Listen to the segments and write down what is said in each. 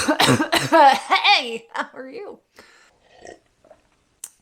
Hey, how are you?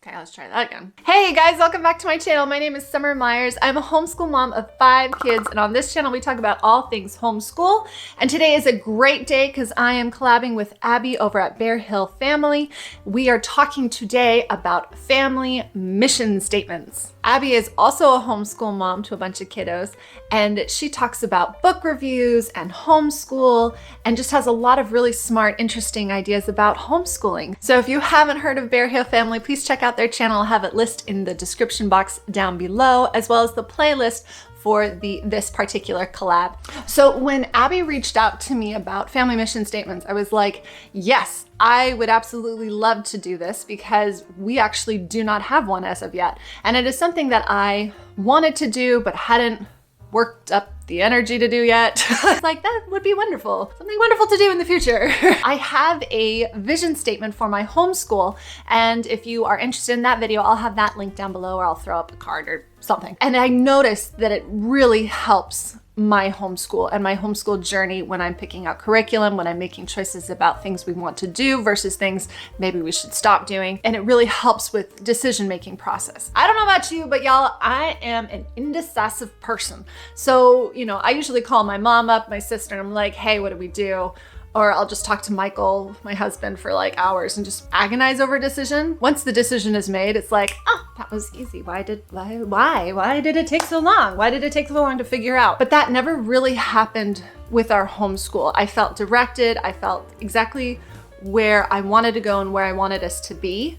Okay, let's try that again. Hey guys, welcome back to my channel. My name is Summer Myers. I'm a homeschool mom of 5 kids, and on this channel we talk about all things homeschool. And today is a great day because I am collabing with Abby over at Bear Hill Family. We are talking today about family mission statements. Abby is also a homeschool mom to a bunch of kiddos, and she talks about book reviews and homeschool and just has a lot of really smart, interesting ideas about homeschooling. So if you haven't heard of Bear Hill Family, please check out their channel. I'll have it listed in the description box down below, as well as the playlist for this particular collab. So when Abby reached out to me about family mission statements, I was like, yes, I would absolutely love to do this because we actually do not have one as of yet. And it is something that I wanted to do, but hadn't worked up the energy to do yet. Like, that would be wonderful. Something wonderful to do in the future. I have a vision statement for my homeschool, and if you are interested in that video, I'll have that link down below, or I'll throw up a card or something. And I noticed that it really helps my homeschool and my homeschool journey when I'm picking out curriculum, when I'm making choices about things we want to do versus things maybe we should stop doing. And it really helps with decision-making process. I don't know about you, but y'all, I am an indecisive person. So, you know, I usually call my mom up, my sister, and I'm like, hey, what do we do? Or I'll just talk to Michael, my husband, for like hours and just agonize over a decision. Once the decision is made, it's like, oh, that was easy. Why did it take so long? Why did it take so long to figure out? But that never really happened with our homeschool. I felt directed. I felt exactly where I wanted to go and where I wanted us to be.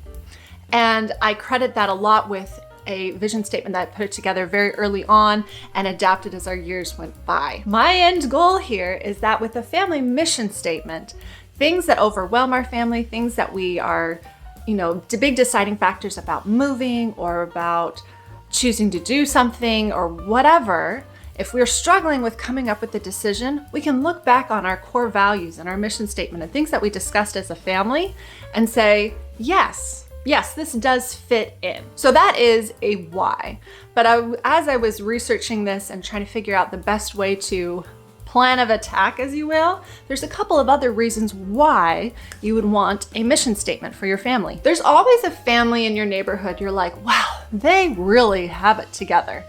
And I credit that a lot with a vision statement that I put together very early on and adapted as our years went by. My end goal here is that with a family mission statement, things that overwhelm our family, things that we are, you know, big deciding factors about moving or about choosing to do something or whatever, if we're struggling with coming up with a decision, we can look back on our core values and our mission statement and things that we discussed as a family and say, yes, this does fit in. So that is a why. But as I was researching this and trying to figure out the best way to plan of attack, as you will, there's a couple of other reasons why you would want a mission statement for your family. There's always a family in your neighborhood you're like, wow, they really have it together.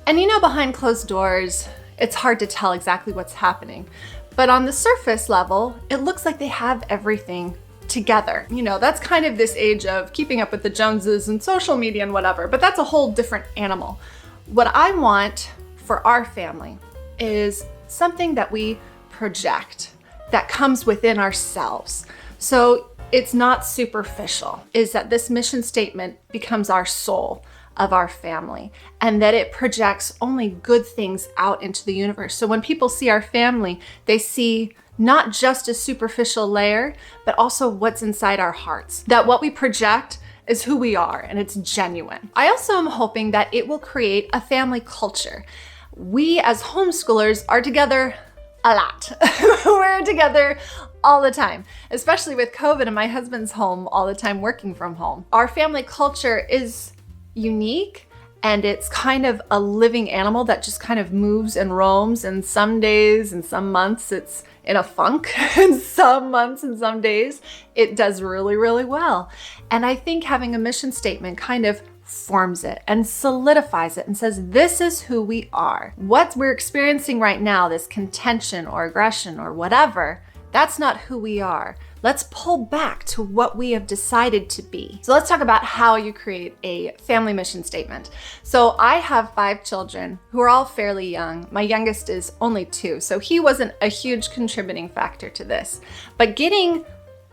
And you know, behind closed doors, it's hard to tell exactly what's happening. But on the surface level, it looks like they have everything together. You know, that's kind of this age of keeping up with the Joneses and social media and whatever, but that's a whole different animal. What I want for our family is something that we project, that comes within ourselves. So it's not superficial, is that this mission statement becomes our soul of our family and that it projects only good things out into the universe. So when people see our family, they see not just a superficial layer, but also what's inside our hearts. That what we project is who we are and it's genuine. I also am hoping that it will create a family culture. We as homeschoolers are together a lot. We're together all the time, especially with COVID and my husband's home all the time working from home. Our family culture is unique, and it's kind of a living animal that just kind of moves and roams, and some days and some months it's in a funk, and some months and some days it does really, really well. And I think having a mission statement kind of forms it and solidifies it and says, this is who we are. What we're experiencing right now, this contention or aggression or whatever, that's not who we are. Let's pull back to what we have decided to be. So let's talk about how you create a family mission statement. So I have 5 children who are all fairly young. My youngest is only 2, so he wasn't a huge contributing factor to this. But getting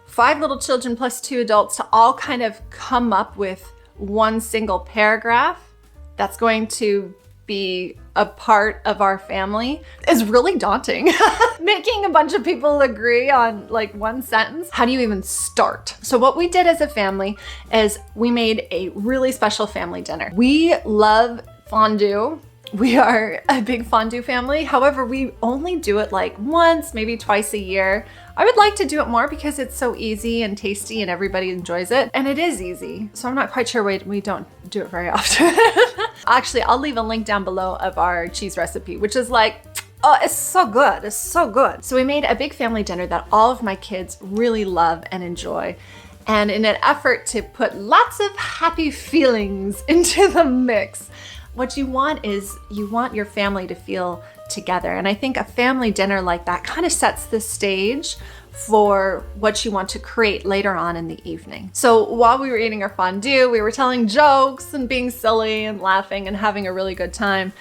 5 little children plus 2 adults to all kind of come up with one single paragraph that's going to be a part of our family is really daunting. Making a bunch of people agree on like one sentence. How do you even start? So what we did as a family is we made a really special family dinner. We love fondue. We are a big fondue family. However, we only do it like once, maybe twice a year. I would like to do it more because it's so easy and tasty and everybody enjoys it. And it is easy. So I'm not quite sure why we don't do it very often. Actually, I'll leave a link down below of our cheese recipe, which is like Oh, it's so good. It's so good. So we made a big family dinner that all of my kids really love and enjoy. And in an effort to put lots of happy feelings into the mix, what you want is you want your family to feel together. And I think a family dinner like that kind of sets the stage for what you want to create later on in the evening. So while we were eating our fondue, we were telling jokes and being silly and laughing and having a really good time.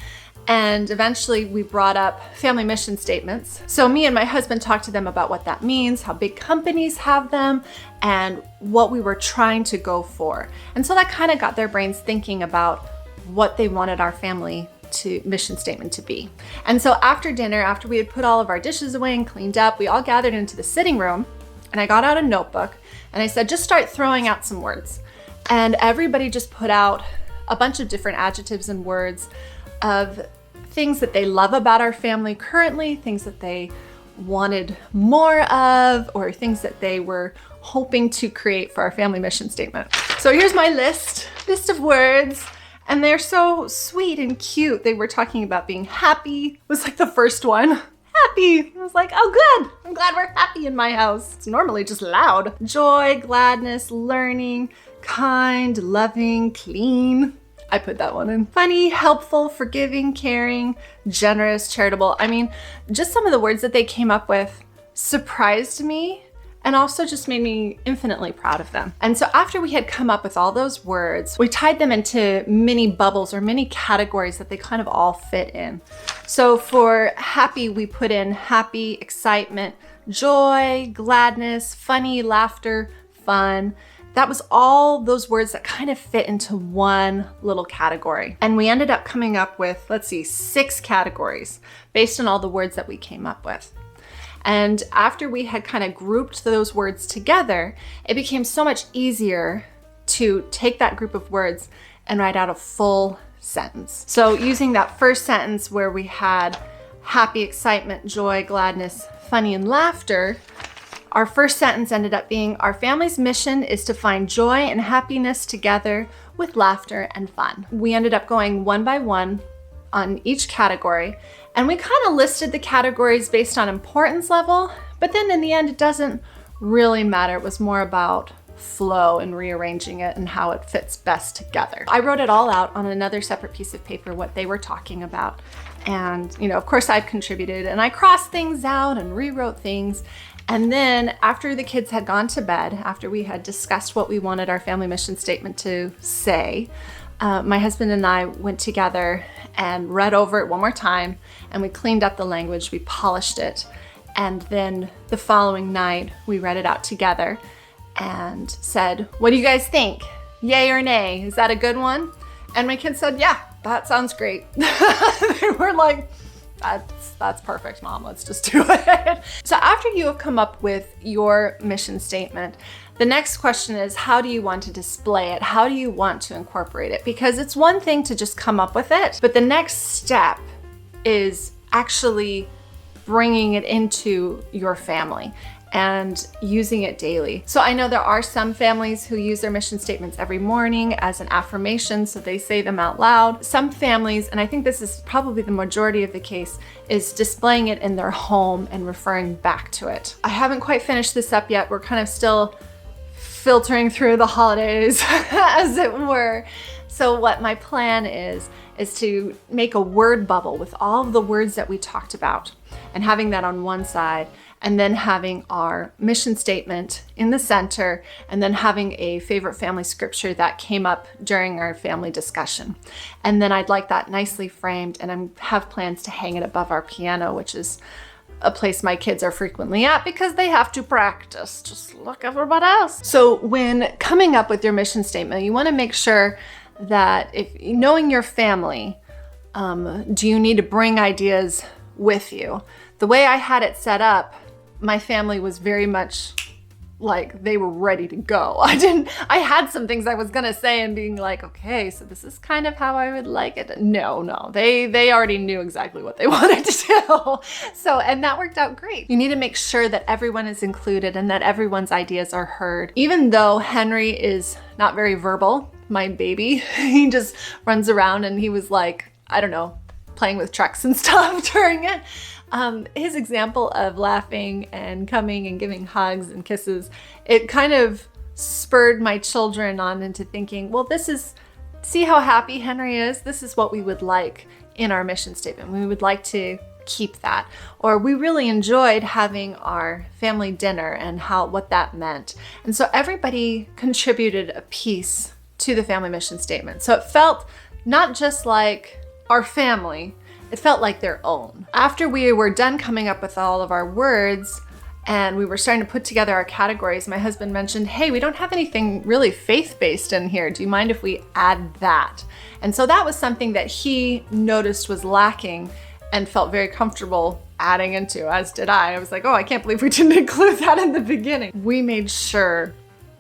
And eventually we brought up family mission statements. So me and my husband talked to them about what that means, how big companies have them, and what we were trying to go for. And so that kind of got their brains thinking about what they wanted our family mission statement to be. And so after dinner, after we had put all of our dishes away and cleaned up, we all gathered into the sitting room, and I got out a notebook and I said, just start throwing out some words. And everybody just put out a bunch of different adjectives and words of things that they love about our family currently, things that they wanted more of, or things that they were hoping to create for our family mission statement. So here's my list of words, and they're so sweet and cute. They were talking about being happy, was like the first one. Happy. I was like, oh good, I'm glad we're happy in my house. It's normally just loud. Joy, gladness, learning, kind, loving, clean. I put that one in. Funny, helpful, forgiving, caring, generous, charitable. I mean, just some of the words that they came up with surprised me and also just made me infinitely proud of them. And so after we had come up with all those words, we tied them into mini bubbles or mini categories that they kind of all fit in. So for happy, we put in happy, excitement, joy, gladness, funny, laughter, fun. That was all those words that kind of fit into one little category. And we ended up coming up with, 6 categories based on all the words that we came up with. And after we had kind of grouped those words together, it became so much easier to take that group of words and write out a full sentence. So using that first sentence where we had happy, excitement, joy, gladness, funny, and laughter, our first sentence ended up being, our family's mission is to find joy and happiness together with laughter and fun. We ended up going one by one on each category, and we kind of listed the categories based on importance level, but then in the end, it doesn't really matter. It was more about flow and rearranging it and how it fits best together. I wrote it all out on another separate piece of paper, what they were talking about. And, of course I've contributed, and I crossed things out and rewrote things. And then after the kids had gone to bed, after we had discussed what we wanted our family mission statement to say, my husband and I went together and read over it one more time, and we cleaned up the language, we polished it. And then the following night, we read it out together and said, what do you guys think? Yay or nay? Is that a good one? And my kids said, yeah, that sounds great. They were like, that's perfect, Mom. Let's just do it. So after you have come up with your mission statement, the next question is, how do you want to display it? How do you want to incorporate it? Because it's one thing to just come up with it, but the next step is actually bringing it into your family and using it daily. So I know there are some families who use their mission statements every morning as an affirmation, so they say them out loud. Some families, and I think this is probably the majority of the case, is displaying it in their home and referring back to it. I haven't quite finished this up yet. We're kind of still filtering through the holidays, as it were. So what my plan is to make a word bubble with all of the words that we talked about and having that on one side, and then having our mission statement in the center, and then having a favorite family scripture that came up during our family discussion. And then I'd like that nicely framed, and I have plans to hang it above our piano, which is a place my kids are frequently at because they have to practice, just like everybody else. So when coming up with your mission statement, you want to make sure that if knowing your family, do you need to bring ideas with you? The way I had it set up, my family was very much like they were ready to go. I had some things I was gonna say and being like, okay, so this is kind of how I would like it. No, they already knew exactly what they wanted to do. So, and that worked out great. You need to make sure that everyone is included and that everyone's ideas are heard. Even though Henry is not very verbal, my baby, he just runs around, and he was like, I don't know, playing with trucks and stuff during it. His example of laughing and coming and giving hugs and kisses, it kind of spurred my children on into thinking, well, see how happy Henry is? This is what we would like in our mission statement. We would like to keep that. Or we really enjoyed having our family dinner and what that meant. And so everybody contributed a piece to the family mission statement. So it felt not just like our family, it felt like their own. After we were done coming up with all of our words and we were starting to put together our categories, my husband mentioned, hey, we don't have anything really faith-based in here. Do you mind if we add that? And so that was something that he noticed was lacking and felt very comfortable adding into, as did I. I was like, oh, I can't believe we didn't include that in the beginning. We made sure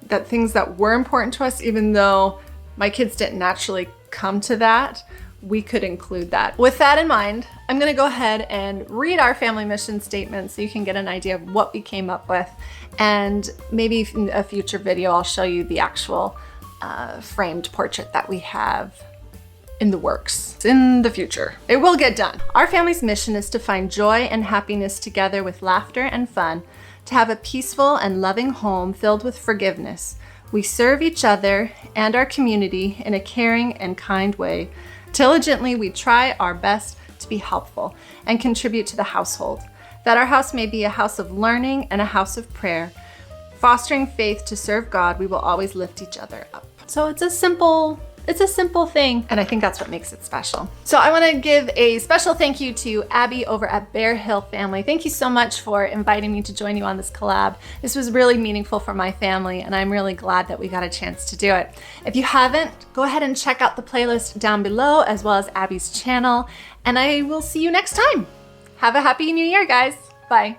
that things that were important to us, even though my kids didn't naturally come to that, we could include that. With that in mind, I'm gonna go ahead and read our family mission statement so you can get an idea of what we came up with. And maybe in a future video, I'll show you the actual framed portrait that we have in the works. It's in the future. It will get done. Our family's mission is to find joy and happiness together with laughter and fun, to have a peaceful and loving home filled with forgiveness. We serve each other and our community in a caring and kind way. Diligently, we try our best to be helpful and contribute to the household, that our house may be a house of learning and a house of prayer. Fostering faith to serve God, we will always lift each other up. So it's a simple thing, and I think that's what makes it special. So I want to give a special thank you to Abby over at Bear Hill Family. Thank you so much for inviting me to join you on this collab. This was really meaningful for my family, and I'm really glad that we got a chance to do it. If you haven't, go ahead and check out the playlist down below, as well as Abby's channel, and I will see you next time. Have a happy new year, guys. Bye.